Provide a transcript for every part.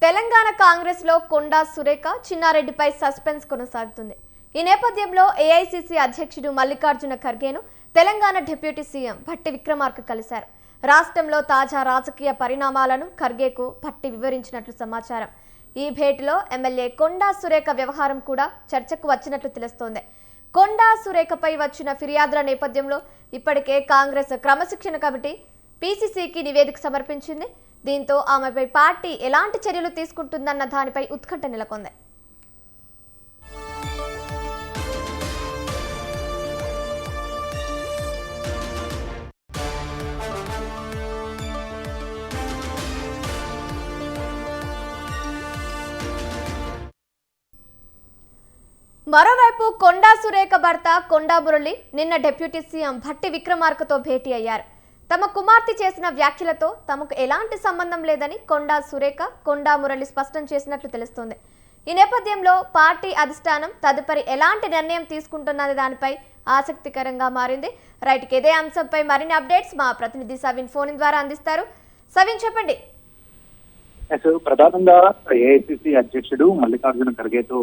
తెలంగాణ కాంగ్రెస్ లో కొండా సురేఖ చిన్నారెడ్డిపై సస్పెన్స్ కొనసాగుతుంది. ఈ నేపథ్యంలో ఏఐసీసీ అధ్యక్షుడు మల్లికార్జున ఖర్గేను తెలంగాణ డిప్యూటీ సీఎం భట్టి విక్రమార్క కలిశారు. రాష్ట్రంలో తాజా రాజకీయ పరిణామాలను ఖర్గేకు భట్టి వివరించినట్లు సమాచారం. ఈ భేటీలో ఎమ్మెల్యే కొండా సురేఖ వ్యవహారం కూడా చర్చకు వచ్చినట్లు తెలుస్తోంది. కొండా సురేఖపై వచ్చిన ఫిర్యాదుల నేపథ్యంలో ఇప్పటికే కాంగ్రెస్ క్రమశిక్షణ కమిటీ పీసీసీకి నివేదిక సమర్పించింది. దీంతో ఆమెపై పార్టీ ఎలాంటి చర్యలు తీసుకుంటుందన్న దానిపై ఉత్కంఠ నెలకొంది. మరోవైపు కొండా సురేఖ భర్త కొండా మురళి నిన్న డిప్యూటీ సీఎం భట్టి విక్రమార్కతో భేటీ అయ్యారు. తమ కుమార్తె చేసిన వ్యాఖ్యలతో తమకు ఎలాంటి సంబంధం లేదని కొండా సురేఖ, కొండా మురళి స్పష్టం చేసినట్లు తెలుస్తోంది. ఈ నేపథ్యంలో పార్టీ అధిష్టానం తదుపరి ఎలాంటి నిర్ణయం తీసుకుంటున్నది దానిపై ఆసక్తికరంగా మారింది. రైట్, ఇదే అంశంపై మరిన్ని అప్డేట్స్ మా ప్రతినిధి సవిన్ ఫోన్ ద్వారా అందిస్తారు. సవిన్, చెప్పండి. ప్రధానంగా ఏఐసీసీ అధ్యక్షుడు మల్లికార్జున ఖర్గేతో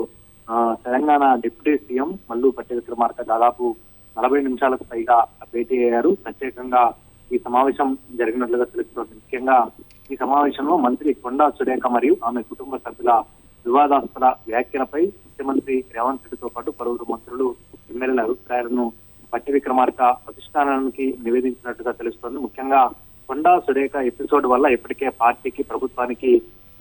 తెలంగాణ డిప్యూటీ సీఎం మల్లు భట్టి విక్రమార్క దాదాపు 40 నిమిషాలకు పైగా భేటీ అయ్యారు. ప్రత్యేకంగా ఈ సమావేశం జరిగినట్లుగా తెలుస్తోంది. ముఖ్యంగా ఈ సమావేశంలో మంత్రి కొండా సురేఖ మరియు ఆమె కుటుంబ సభ్యుల వివాదాస్పద వ్యాఖ్యలపై ముఖ్యమంత్రి రేవంత్ రెడ్డితో పాటు పలువురు మంత్రులు, ఎమ్మెల్యేల అభిప్రాయాలను భట్టి విక్రమార్క అధిష్టానానికి నివేదించినట్టుగా తెలుస్తోంది. ముఖ్యంగా కొండా సురేఖ ఎపిసోడ్ వల్ల ఇప్పటికే పార్టీకి, ప్రభుత్వానికి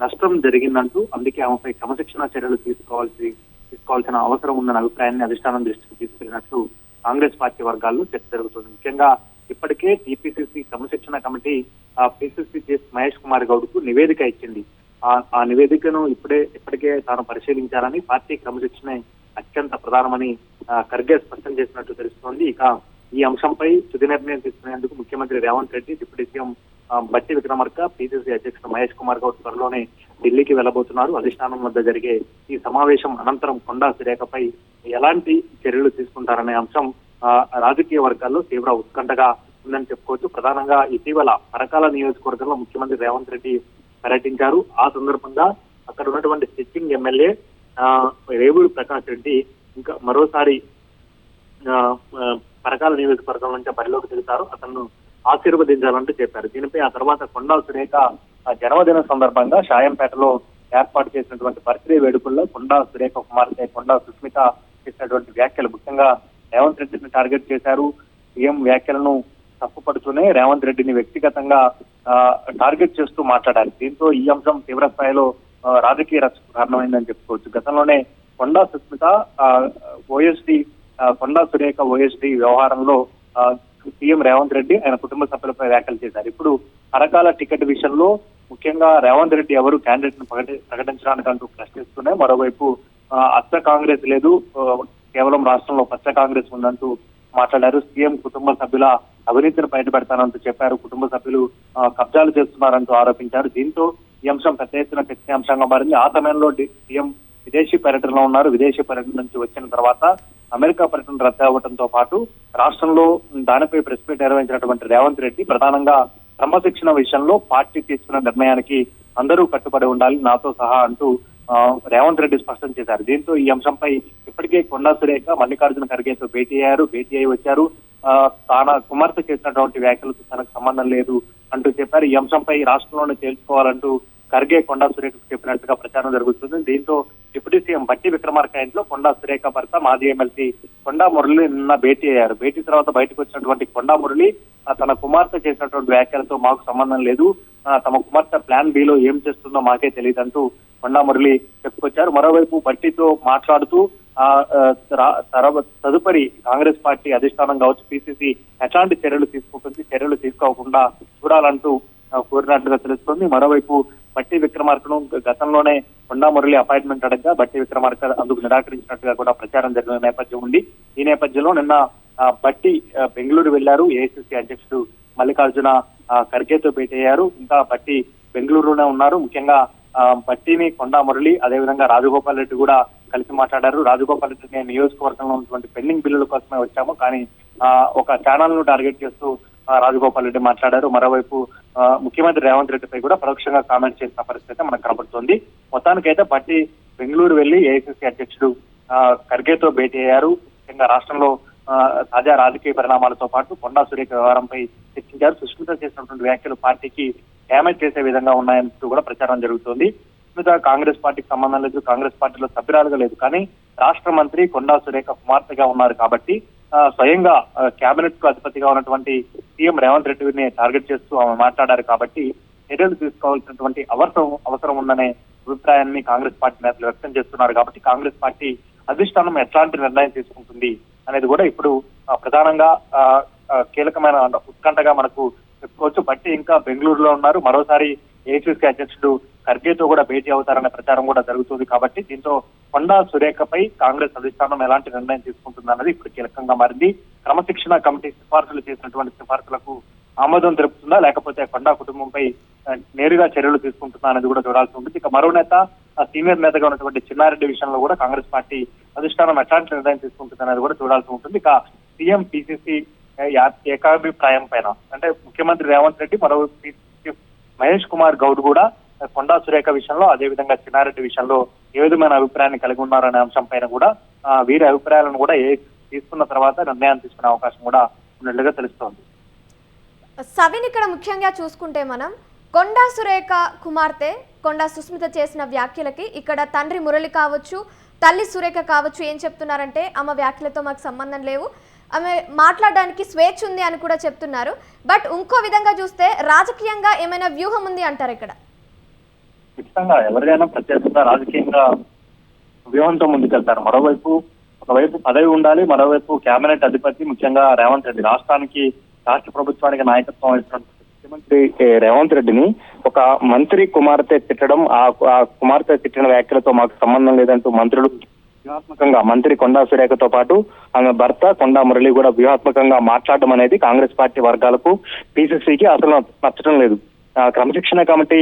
నష్టం జరిగిందంటూ, అందుకే ఆమెపై క్రమశిక్షణ చర్యలు తీసుకోవాల్సిన అవసరం ఉందన్న అభిప్రాయాన్ని అధిష్టానం దృష్టికి తీసుకెళ్లినట్లు కాంగ్రెస్ పార్టీ వర్గాల్లో చర్చ జరుగుతుంది. ముఖ్యంగా ఇప్పటికే టీపీసీసీ క్రమశిక్షణ committee PCC chief Mahesh Kumar Goud కు నివేదిక ఇచ్చింది. ఆ నివేదికను ఇప్పటికే తాను పరిశీలించాలని, పార్టీ క్రమశిక్షణ అత్యంత ప్రధానమని ఖర్గే స్పష్టం చేసినట్టు తెలుస్తోంది. ఇక ఈ అంశంపై తుది నిర్ణయం తీసుకునేందుకు ముఖ్యమంత్రి Revanth Reddy, deputy CM Bhatti Vikramarka, PCC అధ్యక్షుడు మహేష్ కుమార్ గౌడ్ త్వరలోనే ఢిల్లీకి వెళ్లబోతున్నారు. అధిష్టానం వద్ద జరిగే ఈ సమావేశం అనంతరం కొండా సురేఖపై ఎలాంటి చర్యలు తీసుకుంటారనే అంశం రాజకీయ వర్గాల్లో తీవ్ర ఉత్కంఠగా ఉందని చెప్పుకోవచ్చు. ప్రధానంగా ఇటీవల పరకాల నియోజకవర్గంలో ముఖ్యమంత్రి రేవంత్ రెడ్డి పర్యటించారు. ఆ సందర్భంగా అక్కడ ఉన్నటువంటి సిట్టింగ్ ఎమ్మెల్యే రేవూరి ప్రకాష్ రెడ్డి ఇంకా మరోసారి పరకాల నియోజకవర్గం నుంచి బరిలోకి దిగుతారు. అతను ఆశీర్వదించాలంటూ చెప్పారు. దీనిపై ఆ తర్వాత కొండా సురేఖ జన్మదిన సందర్భంగా షాయంపేటలో ఏర్పాటు చేసినటువంటి బర్త్డే వేడుకల్లో కొండా సురేఖ కుమార్తె కొండా సుస్మిత చేసినటువంటి వ్యాఖ్యలు ముఖ్యంగా రేవంత్ రెడ్డిని టార్గెట్ చేశారు. సీఎం వ్యాఖ్యలను తప్పుపడుతూనే రేవంత్ రెడ్డిని వ్యక్తిగతంగా టార్గెట్ చేస్తూ మాట్లాడారు. దీంతో ఈ అంశం తీవ్ర స్థాయిలో రాజకీయ రచనకు కారణమైందని చెప్పుకోవచ్చు. గతంలోనే కొండా సుస్మిత ఓఎస్డీ, కొండా సురేఖ ఓఎస్డీ వ్యవహారంలో సీఎం రేవంత్ రెడ్డి ఆయన కుటుంబ సభ్యులపై వ్యాఖ్యలు చేశారు. ఇప్పుడు పరకాల టికెట్ విషయంలో ముఖ్యంగా రేవంత్ రెడ్డి ఎవరు క్యాండిడేట్ ను ప్రకటించడానికి అంటూ ప్రశ్నిస్తూనే మరోవైపు అచ్చ కాంగ్రెస్ లేదు, కేవలం రాష్ట్రంలో పచ్చ కాంగ్రెస్ ఉందంటూ మాట్లాడారు. సీఎం కుటుంబ సభ్యుల అవినీతిని బయటపెడతానంటూ చెప్పారు. కుటుంబ సభ్యులు కబ్జాలు చేస్తున్నారంటూ ఆరోపించారు. దీంతో ఈ అంశం పెద్ద ఎత్తున చర్చాంశంగా మారింది. ఆ సమయంలో సీఎం విదేశీ పర్యటనలో ఉన్నారు. విదేశీ పర్యటన నుంచి వచ్చిన తర్వాత అమెరికా పర్యటన రద్దు అవ్వడంతో పాటు రాష్ట్రంలో దానిపై ప్రెస్ మీట్ నిర్వహించినటువంటి రేవంత్ రెడ్డి ప్రధానంగా క్రమశిక్షణ విషయంలో పార్టీ తీసుకున్న నిర్ణయానికి అందరూ కట్టుబడి ఉండాలి, నాతో సహా అంటూ రేవంత్ రెడ్డి స్పష్టం చేశారు. దీంతో ఈ అంశంపై ఇప్పటికే కొండా సురేఖ మల్లికార్జున ఖర్గేతో భేటీ అయి వచ్చారు. తన కుమార్తె చేసినటువంటి వ్యాఖ్యలతో తనకు సంబంధం లేదు అంటూ చెప్పారు. ఈ అంశంపై రాష్ట్రంలోనే తేల్చుకోవాలంటూ ఖర్గే కొండా సురేఖకు చెప్పినట్టుగా ప్రచారం జరుగుతుంది. దీంతో డిప్యూటీ సీఎం భట్టి విక్రమార్క ఇంట్లో కొండా సురేఖ భర్త మాజీ ఎమ్మెల్సీ కొండా మురళి నిన్న భేటీ అయ్యారు. భేటీ తర్వాత బయటకు వచ్చినటువంటి కొండా మురళి తన కుమార్తె చేసినటువంటి వ్యాఖ్యలతో మాకు సంబంధం లేదు, తమ కుమార్తె ప్లాన్ బిలో ఏం చేస్తుందో మాకే తెలియదంటూ కొండా మురళి చెప్పుకొచ్చారు. మరోవైపు భట్టితో మాట్లాడుతూ తదుపరి కాంగ్రెస్ పార్టీ అధిష్టానం కావచ్చు, పీసీసీ ఎట్లాంటి చర్యలు తీసుకుంటుంది, చర్యలు తీసుకోకుండా చూడాలంటూ కోరినట్లుగా తెలుస్తోంది. మరోవైపు భట్టి విక్రమార్కను గతంలోనే కొండా మురళి అపాయింట్మెంట్ అడగగా భట్టి విక్రమార్క అందుకు నిరాకరించినట్టుగా కూడా ప్రచారం జరిగిన నేపథ్యం ఉంది. ఈ నేపథ్యంలో నిన్న భట్టి బెంగళూరు వెళ్లారు. ఏఐసీసీ అధ్యక్షుడు మల్లికార్జున ఖర్గేతో భేటీ అయ్యారు. ఇంకా భట్టి బెంగళూరులోనే ఉన్నారు. ముఖ్యంగా భట్టిని కొండా మురళి, అదేవిధంగా రాజగోపాల్ రెడ్డి కూడా కలిసి మాట్లాడారు. రాజగోపాల్ రెడ్డి నియోజకవర్గంలో ఉన్నటువంటి పెండింగ్ బిల్లుల కోసమే వచ్చాము, కానీ ఒక ఛానల్ ను టార్గెట్ చేస్తూ రాజగోపాల్ రెడ్డి మాట్లాడారు. మరోవైపు ముఖ్యమంత్రి రేవంత్ రెడ్డిపై కూడా పరోక్షంగా కామెంట్ చేసిన పరిస్థితి మనకు కనబడుతోంది. మొత్తానికైతే భట్టి బెంగళూరు వెళ్లి ఏఐసిసి అధ్యక్షుడు ఖర్గేతో భేటీ అయ్యారు. ముఖ్యంగా రాష్ట్రంలో తాజా రాజకీయ పరిణామాలతో పాటు కొండా సురేఖ వ్యవహారంపై చర్చించారు. సుష్మిత చేసినటువంటి వ్యాఖ్యలు పార్టీకి డ్యామేజ్ చేసే విధంగా ఉన్నాయంటూ కూడా ప్రచారం జరుగుతోంది. సుష్మిత కాంగ్రెస్ పార్టీకి సంబంధం లేదు, కాంగ్రెస్ పార్టీలో సభ్యురాలుగా లేదు, కానీ రాష్ట్ర మంత్రి కొండా సురేఖ కుమార్తెగా ఉన్నారు కాబట్టి స్వయంగా కేబినెట్ కు అధిపతిగా ఉన్నటువంటి సీఎం రేవంత్ రెడ్డిని టార్గెట్ చేస్తూ ఆమె మాట్లాడారు కాబట్టి చర్యలు తీసుకోవాల్సినటువంటి అవసరం ఉందనే అభిప్రాయాన్ని కాంగ్రెస్ పార్టీ నేతలు వ్యక్తం చేస్తున్నారు. కాబట్టి కాంగ్రెస్ పార్టీ అధిష్టానం ఎట్లాంటి నిర్ణయం తీసుకుంటుంది అనేది కూడా ఇప్పుడు ప్రధానంగా కీలకమైన ఉత్కంఠగా మనకు చెప్పుకోవచ్చు. బట్టి ఇంకా బెంగళూరులో ఉన్నారు. మరోసారి ఏఐసిసి అధ్యక్షుడు ఖర్గేతో కూడా భేటీ అవుతారనే ప్రచారం కూడా జరుగుతుంది. కాబట్టి దీంతో కొండా సురేఖపై కాంగ్రెస్ అధిష్టానం ఎలాంటి నిర్ణయం తీసుకుంటుందన్నది ఇప్పుడు కీలకంగా మారింది. క్రమశిక్షణ కమిటీ సిఫార్సులు చేసినటువంటి సిఫార్సులకు ఆమోదం తెలుపుతుందా, లేకపోతే కొండా కుటుంబంపై నేరుగా చర్యలు తీసుకుంటుందా అనేది కూడా చూడాల్సి ఉంటుంది. ఇక మరో నేత, సీనియర్ నేతగా ఉన్నటువంటి చిన్నారెడ్డి విషయంలో కూడా కాంగ్రెస్ పార్టీ అధిష్టానం ఎట్లాంటి నిర్ణయం తీసుకుంటుంది అనేది కూడా చూడాల్సి ఉంటుంది. ఇక సీఎం పిసిసి ఏకాభిప్రాయం పైన అంటే ముఖ్యమంత్రి రేవంత్ రెడ్డి, మరో చీఫ్ మహేష్ కుమార్ గౌడ్ కూడా కొండా సురేఖ విషయంలో, అదేవిధంగా చిన్నారెడ్డి విషయంలో ఏ విధమైన అభిప్రాయాన్ని కలిగి ఉన్నారనే అంశం పైన కూడా వీరి అభిప్రాయాలను కూడా తీసుకున్న తర్వాత నిర్ణయం తీసుకునే అవకాశం కూడా ఉన్నట్లుగా తెలుస్తోంది. సవిన్, ఇక్కడ ముఖ్యంగా చూసుకుంటే మనం కొండా సురేఖ కుమార్తె కొండా సుస్మిత చేసిన వ్యాఖ్యలకి ఇక్కడ తండ్రి మురళి కావచ్చు, తల్లి సురేఖ కావచ్చు ఏం చెప్తున్నారంటే ఆమె వ్యాఖ్యలతో మాకు సంబంధం లేవు, ఆమె మాట్లాడడానికి స్వేచ్ఛ ఉంది అని కూడా చెప్తున్నారు. బట్ ఇంకో విధంగా చూస్తే రాజకీయంగా ఏమైనా వ్యూహం ఉంది అంటారు ఇక్కడ? ఖచ్చితంగా ఎవరికైనా ప్రత్యేకంగా రాజకీయంగా వ్యూహంతో ముందుకెళ్తారు. ఒకవైపు పదవి ఉండాలి, మరోవైపు కేబినెట్ అధిపతి ముఖ్యంగా రేవంత్ రెడ్డి, రాష్ట్ర ప్రభుత్వానికి నాయకత్వం వహిస్తున్న ముఖ్యమంత్రి రేవంత్ రెడ్డిని ఒక మంత్రి కుమార్తె తిట్టడం, ఆ కుమార్తె తిట్టిన వ్యాఖ్యలతో మాకు సంబంధం లేదంటూ మంత్రులు వ్యూహాత్మకంగా, మంత్రి కొండా సురేఖతో పాటు ఆమె భర్త కొండా మురళి కూడా వ్యూహాత్మకంగా మాట్లాడడం అనేది కాంగ్రెస్ పార్టీ వర్గాలకు, పిసిసికి అసలు నచ్చడం లేదు. క్రమశిక్షణ కమిటీ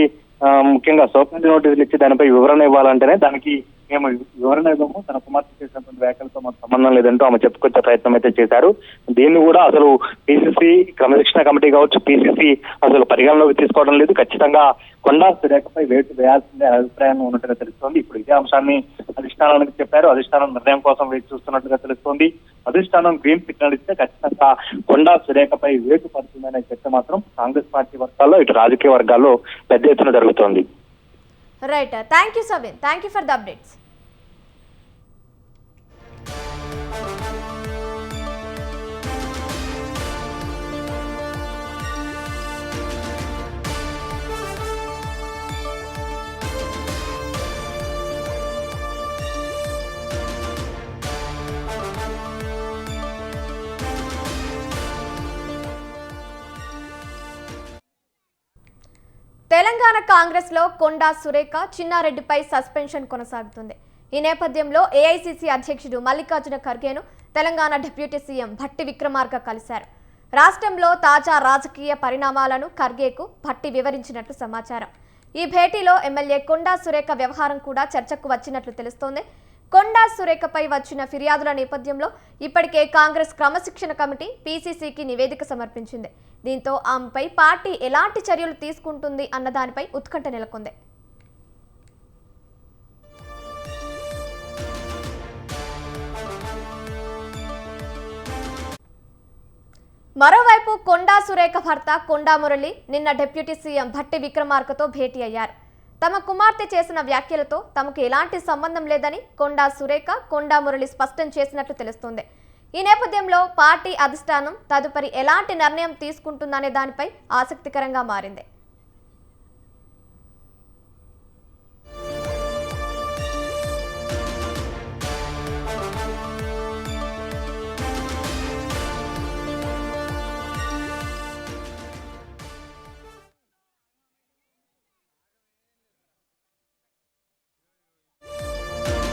ముఖ్యంగా సోకాంతి నోటీసులు ఇచ్చి దానిపై వివరణ ఇవ్వాలంటేనే దానికి మేము వివరణ ఇవ్వము, తన కుమార్తె చేసినటువంటి వ్యాఖ్యలతో మాకు సంబంధం లేదంటూ ఆమె చెప్పుకొచ్చే ప్రయత్నం అయితే చేశారు. దీన్ని కూడా అసలు పిసిసి క్రమశిక్షణ కమిటీ కావచ్చు, పిసిసి అసలు పరిగణలోకి తీసుకోవడం లేదు. ఖచ్చితంగా కొండా సురేఖపై వేటు వేయాల్సిందే అభిప్రాయం ఉన్నట్టుగా తెలుస్తోంది. ఇప్పుడు ఇదే అంశాన్ని అధిష్టానానికి చెప్పారు. అధిష్టానం నిర్ణయం కోసం వేచి చూస్తున్నట్టుగా తెలుస్తోంది. అధిష్టానం గ్రీన్ సిగ్నల్ ఇస్తే ఖచ్చితంగా కొండా సురేఖపై వేటు పడుతుందనే చర్చ మాత్రం కాంగ్రెస్ పార్టీ వర్గాల్లో, ఇటు రాజకీయ వర్గాల్లో పెద్ద ఎత్తున జరుగుతోంది. Right, thank you సవిన్, thank you for the updates. Telangana Congress లో కొండా సురేఖ, చిన్నారెడ్డిపై సస్పెన్షన్ కొనసాగుతుంది. ఈ నేపథ్యంలో ఏఐసిసి అధ్యక్షుడు మల్లికార్జున ఖర్గేను తెలంగాణ డిప్యూటీ సీఎం భట్టి విక్రమార్క కలిశారు. రాష్ట్రంలో తాజా రాజకీయ పరిణామాలను ఖర్గేకు భట్టి వివరించినట్లు సమాచారం. ఈ భేటీలో ఎమ్మెల్యే కొండా సురేఖ వ్యవహారం కూడా చర్చకు వచ్చినట్లు తెలుస్తోంది. కొండా సురేఖపై వచ్చిన ఫిర్యాదుల నేపథ్యంలో ఇప్పటికే కాంగ్రెస్ క్రమశిక్షణ కమిటీ పిసిసికి నివేదిక సమర్పించింది. దీంతో ఆమెపై పార్టీ ఎలాంటి చర్యలు తీసుకుంటుంది అన్న దానిపై ఉత్కంఠ నెలకొంది. మరోవైపు కొండా సురేఖ భర్త కొండా మురళి నిన్న డిప్యూటీ సీఎం భట్టి విక్రమార్కతో భేటీ అయ్యారు. తమ కుమార్తె చేసిన వ్యాఖ్యలతో తమకు ఎలాంటి సంబంధం లేదని కొండా సురేఖ, కొండా మురళి స్పష్టం చేసినట్లు తెలుస్తోంది. ఈ నేపథ్యంలో పార్టీ అధిష్టానం తదుపరి ఎలాంటి నిర్ణయం తీసుకుంటుందనే దానిపై ఆసక్తికరంగా మారింది.